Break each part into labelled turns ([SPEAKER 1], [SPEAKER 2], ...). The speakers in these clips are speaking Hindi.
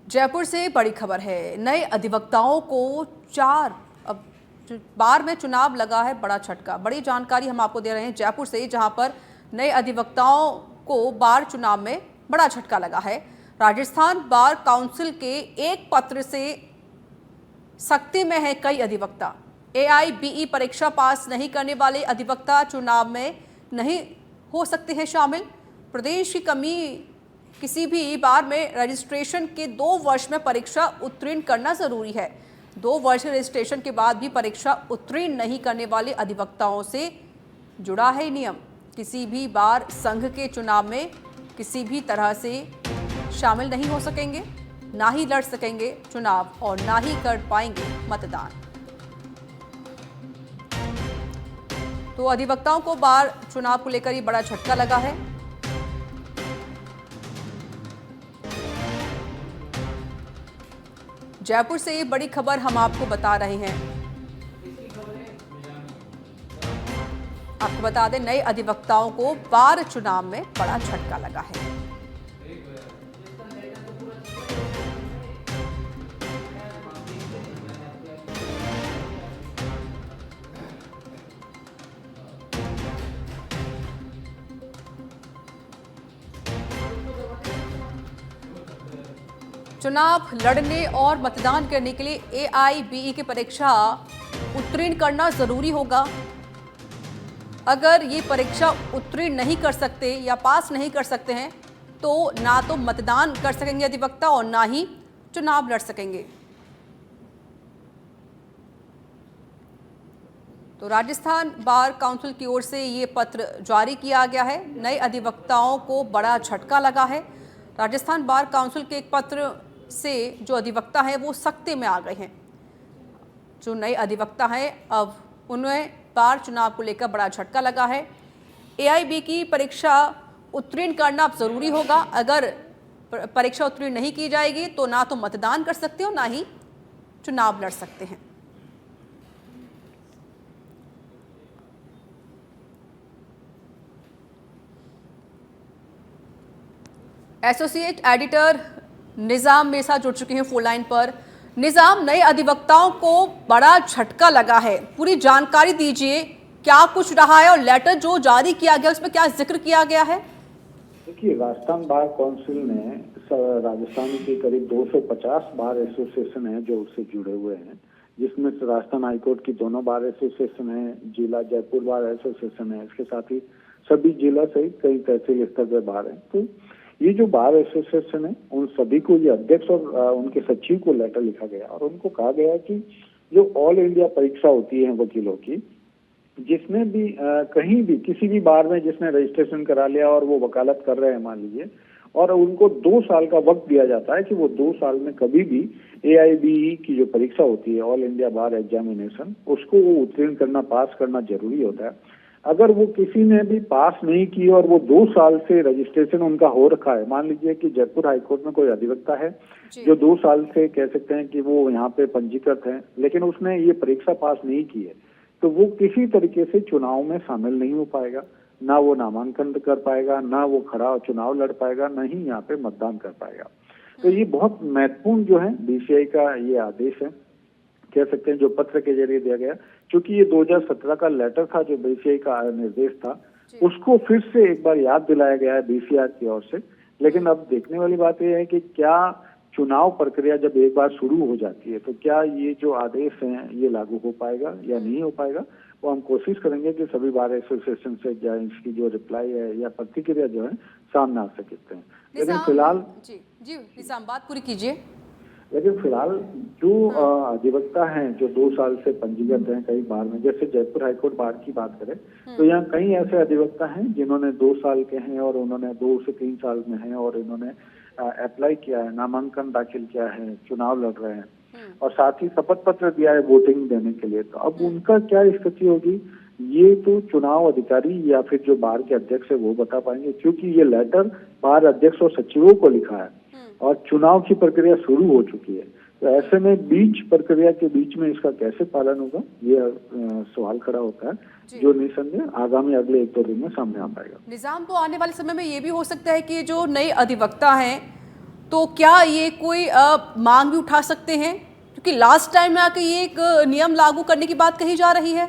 [SPEAKER 1] जयपुर से बड़ी खबर है। नए अधिवक्ताओं को 4 अब बार में चुनाव लगा है बड़ा झटका। बड़ी जानकारी हम आपको दे रहे हैं जयपुर से, जहां पर नए अधिवक्ताओं को बार चुनाव में बड़ा झटका लगा है। राजस्थान बार काउंसिल के एक पत्र से सख्ती में है कई अधिवक्ता। AIBE परीक्षा पास नहीं करने वाले अधिवक्ता चुनाव में नहीं हो सकते हैं शामिल। प्रदेश की कमी किसी भी बार में रजिस्ट्रेशन के 2 वर्ष में परीक्षा उत्तीर्ण करना जरूरी है। 2 वर्ष के रजिस्ट्रेशन के बाद भी परीक्षा उत्तीर्ण नहीं करने वाले अधिवक्ताओं से जुड़ा है नियम। किसी भी बार संघ के चुनाव में किसी भी तरह से शामिल नहीं हो सकेंगे, ना ही लड़ सकेंगे चुनाव और ना ही कर पाएंगे मतदान। तो अधिवक्ताओं को बार चुनाव को लेकर ही बड़ा झटका लगा है। जयपुर से ये बड़ी खबर हम आपको बता रहे हैं। आपको बता दें, नए अधिवक्ताओं को बार चुनाव में बड़ा झटका लगा है। चुनाव लड़ने और मतदान करने के लिए AIBE की परीक्षा उत्तीर्ण करना जरूरी होगा। अगर ये परीक्षा उत्तीर्ण नहीं कर सकते या पास नहीं कर सकते हैं तो ना तो मतदान कर सकेंगे अधिवक्ता और ना ही चुनाव लड़ सकेंगे। तो राजस्थान बार काउंसिल की ओर से ये पत्र जारी किया गया है। नए अधिवक्ताओं को बड़ा झटका लगा है। राजस्थान बार काउंसिल के एक पत्र से जो अधिवक्ता हैं वो सख्ती में आ गए हैं। जो नए अधिवक्ता हैं अब उन्हें बार चुनाव को लेकर बड़ा झटका लगा है। AIBE की परीक्षा उत्तीर्ण करना अब जरूरी होगा। अगर परीक्षा उत्तीर्ण नहीं की जाएगी तो ना तो मतदान कर सकते हो, ना ही चुनाव लड़ सकते हैं। एसोसिएट एडिटर निजाम मेरे साथ जुड़ चुके हैं फोन लाइन पर। निजाम, नए अधिवक्ताओं को बड़ा झटका लगा है, पूरी जानकारी दीजिए, क्या कुछ रहा है और लेटर जो जारी किया गया उसमें क्या जिक्र किया गया है?
[SPEAKER 2] देखिए, राजस्थान बार काउंसिल ने राजस्थान के करीब 250 बार एसोसिएशन है जो उससे जुड़े हुए हैं, जिसमें राजस्थान हाईकोर्ट की दोनों बार एसोसिएशन है, जिला जयपुर बार एसोसिएशन है, इसके साथ ही सभी जिला सहित कई तहसील स्तर पर बार है। तो ये जो बार एसोसिएशन है उन सभी को, ये अध्यक्ष और उनके सचिव को लेटर लिखा गया और उनको कहा गया कि जो ऑल इंडिया परीक्षा होती है वकीलों की, जिसमें भी कहीं भी किसी भी बार में जिसने रजिस्ट्रेशन करा लिया और वो वकालत कर रहे हैं मान लीजिए, और उनको 2 साल का वक्त दिया जाता है कि वो 2 साल में कभी भी AIBE की जो परीक्षा होती है ऑल इंडिया बार एग्जामिनेशन, उसको वो उत्तीर्ण करना, पास करना जरूरी होता है। अगर वो किसी ने भी पास नहीं की और वो 2 साल से रजिस्ट्रेशन उनका हो रखा है, मान लीजिए कि जयपुर हाईकोर्ट में कोई अधिवक्ता है जो 2 साल से कह सकते हैं कि वो यहाँ पे पंजीकृत है, लेकिन उसने ये परीक्षा पास नहीं की है, तो वो किसी तरीके से चुनाव में शामिल नहीं हो पाएगा, ना वो नामांकन कर पाएगा, ना वो खड़ा चुनाव लड़ पाएगा, ना ही यहाँ पे मतदान कर पाएगा। तो ये बहुत महत्वपूर्ण जो है BCI का ये आदेश है, कह सकते हैं, जो पत्र के जरिए दिया गया, क्योंकि ये 2017 का लेटर था जो BCI का निर्देश था, उसको फिर से एक बार याद दिलाया गया है BCR की ओर से। लेकिन अब देखने वाली बात यह है कि क्या चुनाव प्रक्रिया जब एक बार शुरू हो जाती है तो क्या ये जो आदेश हैं ये लागू हो पाएगा या नहीं हो पाएगा, वो हम कोशिश करेंगे कि सभी बार एसोसिएशन से इसकी जो रिप्लाई है या प्रतिक्रिया जो है सामने आ सकते हैं। लेकिन फिलहाल
[SPEAKER 1] जी निजाम, बात पूरी कीजिए।
[SPEAKER 2] लेकिन फिलहाल जो अधिवक्ता हैं जो 2 साल से पंजीकृत हैं कई बार में, जैसे जयपुर हाईकोर्ट बार की बात करें तो यहाँ कई ऐसे अधिवक्ता हैं जिन्होंने 2 साल के हैं और उन्होंने 2 से 3 साल में हैं और इन्होंने अप्लाई किया है, नामांकन दाखिल किया है, चुनाव लड़ रहे हैं और साथ ही शपथ पत्र दिया है वोटिंग देने के लिए। तो अब उनका क्या स्थिति होगी ये तो चुनाव अधिकारी या फिर जो बार के अध्यक्ष है वो बता पाएंगे, क्योंकि ये लेटर बार अध्यक्ष और सचिवों को लिखा है और चुनाव की प्रक्रिया शुरू हो चुकी है। तो ऐसे में बीच प्रक्रिया के बीच में इसका कैसे पालन होगा, ये सवाल खड़ा होता है, जो निसंदेह आगामी अगले 1-2 दिन में सामने आ पाएगा।
[SPEAKER 1] निजाम, तो आने वाले समय में ये भी हो सकता है कि जो नए अधिवक्ता हैं तो क्या ये कोई मांग भी उठा सकते हैं, क्योंकि लास्ट टाइम में आके ये एक नियम लागू करने की बात कही जा रही है?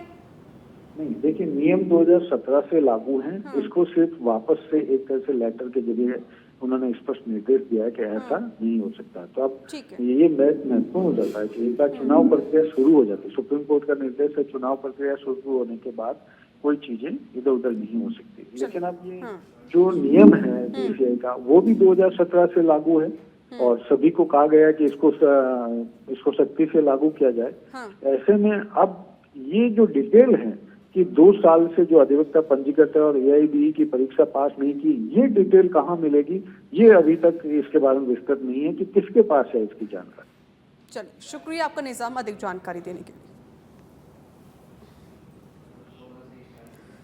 [SPEAKER 2] नहीं, देखिए नियम 2017 से लागू हैं। इसको सिर्फ वापस से एक तरह से लेटर के जरिए उन्होंने स्पष्ट निर्देश दिया है कि ऐसा नहीं हो सकता। तो अब
[SPEAKER 1] ठीक है।
[SPEAKER 2] ये महत्वपूर्ण हो जाता है कि एक बार चुनाव प्रक्रिया शुरू हो जाती है, सुप्रीम कोर्ट का निर्देश है, चुनाव प्रक्रिया शुरू होने के बाद कोई चीजें इधर उधर नहीं हो सकती। लेकिन अब ये जो नियम है बीसीआई का, वो भी 2017 से लागू है और सभी को कहा गया कि इसको सख्ती से लागू किया जाए। ऐसे में अब ये जो डिटेल है कि 2 साल से जो अधिवक्ता पंजीकृत है और एआईबी की परीक्षा पास नहीं की, ये डिटेल कहाँ मिलेगी, ये अभी तक इसके बारे में विस्तृत नहीं है कि किसके पास है इसकी जानकारी।
[SPEAKER 1] चलिए, शुक्रिया आपका निजाम अधिक जानकारी देने के लिए।